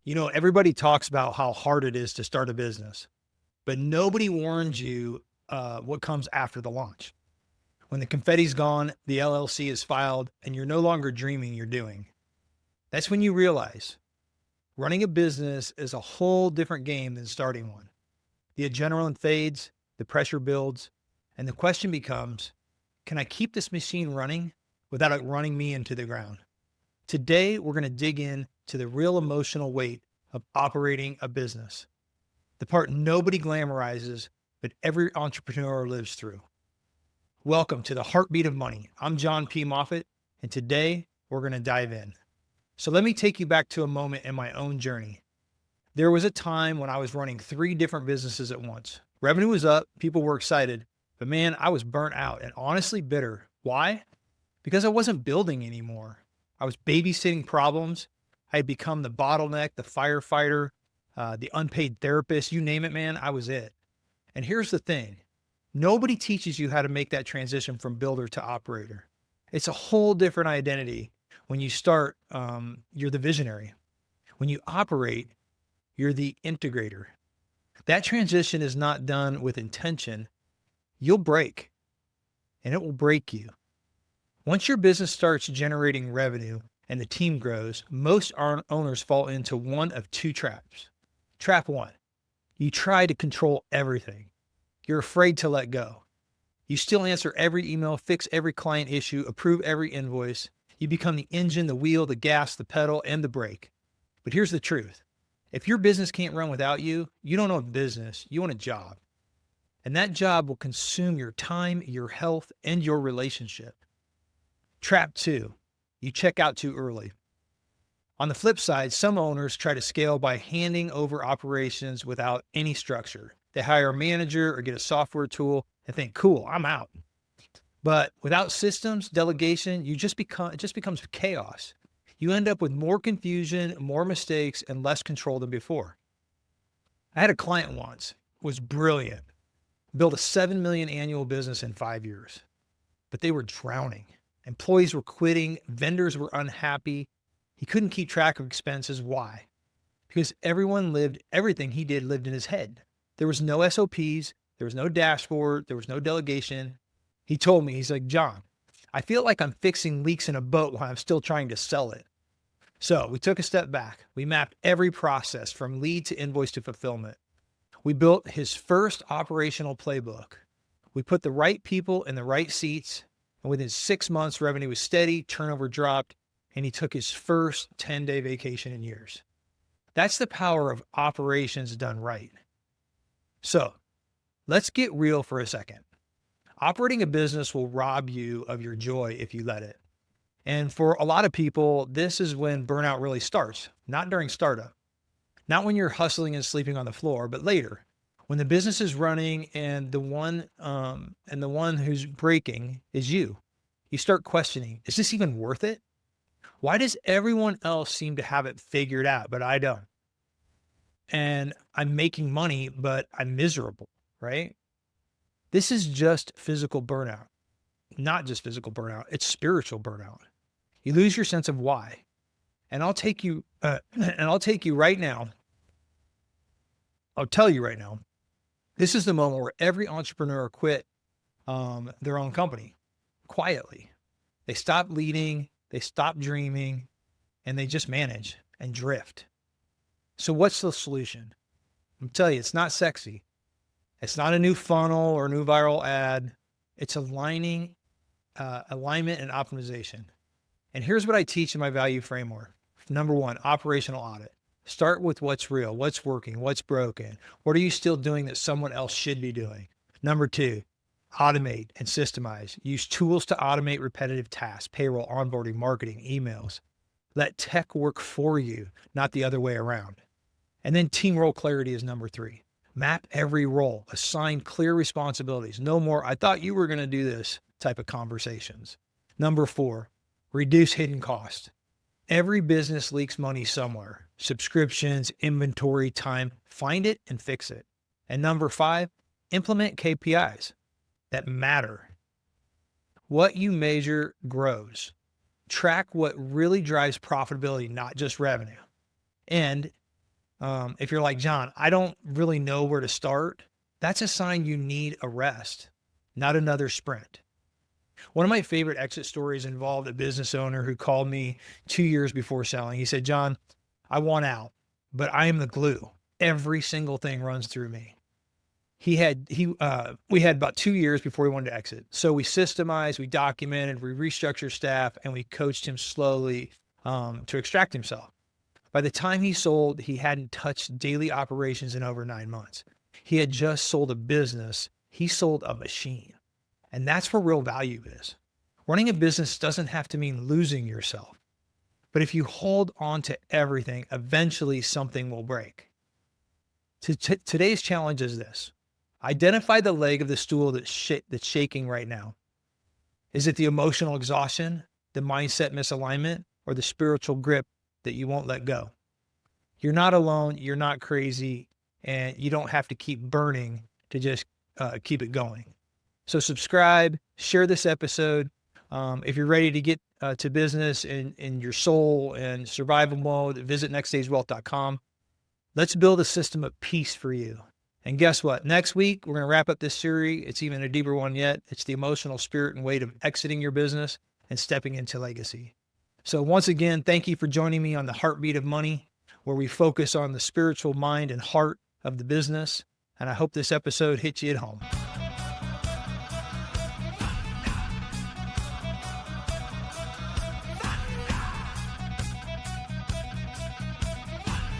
Everybody talks about how hard it is to start a business, but nobody warns you what comes after the launch. When the confetti's gone, the LLC is filed, and you're no longer dreaming, you're doing. That's when you realize running a business is a whole different game than starting one. The adrenaline fades, the pressure builds, and the question becomes, can I keep this machine running without it running me into the ground? Today, we're going to dig in to the real emotional weight of operating a business, the part nobody glamorizes, but every entrepreneur lives through. Welcome to the Heartbeat of Money. I'm Jon P. Moffitt, and today we're going to dive in. So let me take you back to a moment in my own journey. There was a time when I was running 3 different businesses at once. Revenue was up, people were excited, but man, I was burnt out and honestly bitter. Why? Because I wasn't building anymore. I was babysitting problems. I had become the bottleneck, the firefighter, the unpaid therapist, you name it, man, I was it. And here's the thing. Nobody teaches you how to make that transition from builder to operator. It's a whole different identity. When you start, you're the visionary. When you operate, you're the integrator. That transition is not done with intention. You'll break, and it will break you. Once your business starts generating revenue and the team grows, most owners fall into one of 2 traps. Trap 1, you try to control everything. You're afraid to let go. You still answer every email, fix every client issue, approve every invoice. You become the engine, the wheel, the gas, the pedal, and the brake. But here's the truth. If your business can't run without you, you don't own a business, you own a job. And that job will consume your time, your health, and your relationship. Trap 2, you check out too early. On the flip side, some owners try to scale by handing over operations without any structure. They hire a manager or get a software tool and think, cool, I'm out. But without systems, delegation, it just becomes chaos. You end up with more confusion, more mistakes, and less control than before. I had a client once, was brilliant, built a 7 million annual business in 5 years, but they were drowning. Employees were quitting, vendors were unhappy. He couldn't keep track of expenses. Why? Because everything he did lived in his head. There was no SOPs, there was no dashboard, there was no delegation. He told me, he's like, Jon, I feel like I'm fixing leaks in a boat while I'm still trying to sell it. So we took a step back. We mapped every process from lead to invoice to fulfillment. We built his first operational playbook. We put the right people in the right seats, and within 6 months, revenue was steady, turnover dropped, and he took his first 10-day vacation in years. That's the power of operations done right. So let's get real for a second. Operating a business will rob you of your joy if you let it. And for a lot of people, this is when burnout really starts, not during startup, not when you're hustling and sleeping on the floor, but later, when the business is running and the one who's breaking is you. You start questioning, is this even worth it? Why does everyone else seem to have it figured out, but I don't? And I'm making money, but I'm miserable, right? This is just physical burnout, not just physical burnout. It's spiritual burnout. You lose your sense of why. And I'll take you right now. I'll tell you right now, this is the moment where every entrepreneur quit their own company quietly. They stop leading, they stop dreaming, and they just manage and drift. So what's the solution? I'm telling you, it's not sexy. It's not a new funnel or a new viral ad. It's alignment and optimization. And here's what I teach in my value framework. Number 1, operational audit. Start with what's real, what's working, what's broken. What are you still doing that someone else should be doing? Number 2, automate and systemize. Use tools to automate repetitive tasks, payroll, onboarding, marketing, emails. Let tech work for you, not the other way around. And then team role clarity is number 3. Map every role, assign clear responsibilities. No more, I thought you were going to do this type of conversations. Number 4, reduce hidden cost. Every business leaks money somewhere. Subscriptions, inventory, time. Find it and fix it. And number 5, implement KPIs that matter. What you measure grows. Track what really drives profitability, not just revenue. And If you're like, John, I don't really know where to start, that's a sign you need a rest, not another sprint. One of my favorite exit stories involved a business owner who called me 2 years before selling. He said, John, I want out, but I am the glue. Every single thing runs through me. We had about 2 years before he wanted to exit. So we systemized, we documented, we restructured staff, and we coached him slowly to extract himself. By the time he sold, he hadn't touched daily operations in over 9 months. He had just sold a business. He sold a machine. And that's where real value is. Running a business doesn't have to mean losing yourself. But if you hold on to everything, eventually something will break. Today's challenge is this. Identify the leg of the stool that's shaking right now. Is it the emotional exhaustion, the mindset misalignment, or the spiritual grip that you won't let go? You're not alone. You're not crazy. And you don't have to keep burning to just keep it going. So subscribe, share this episode. If you're ready to get to business in your soul and survival mode, visit nextstagewealth.com. Let's build a system of peace for you. And guess what? Next week, we're going to wrap up this series. It's even a deeper one yet. It's the emotional spirit and weight of exiting your business and stepping into legacy. So once again, thank you for joining me on the Heartbeat of Money, where we focus on the spiritual mind and heart of the business. And I hope this episode hits you at home.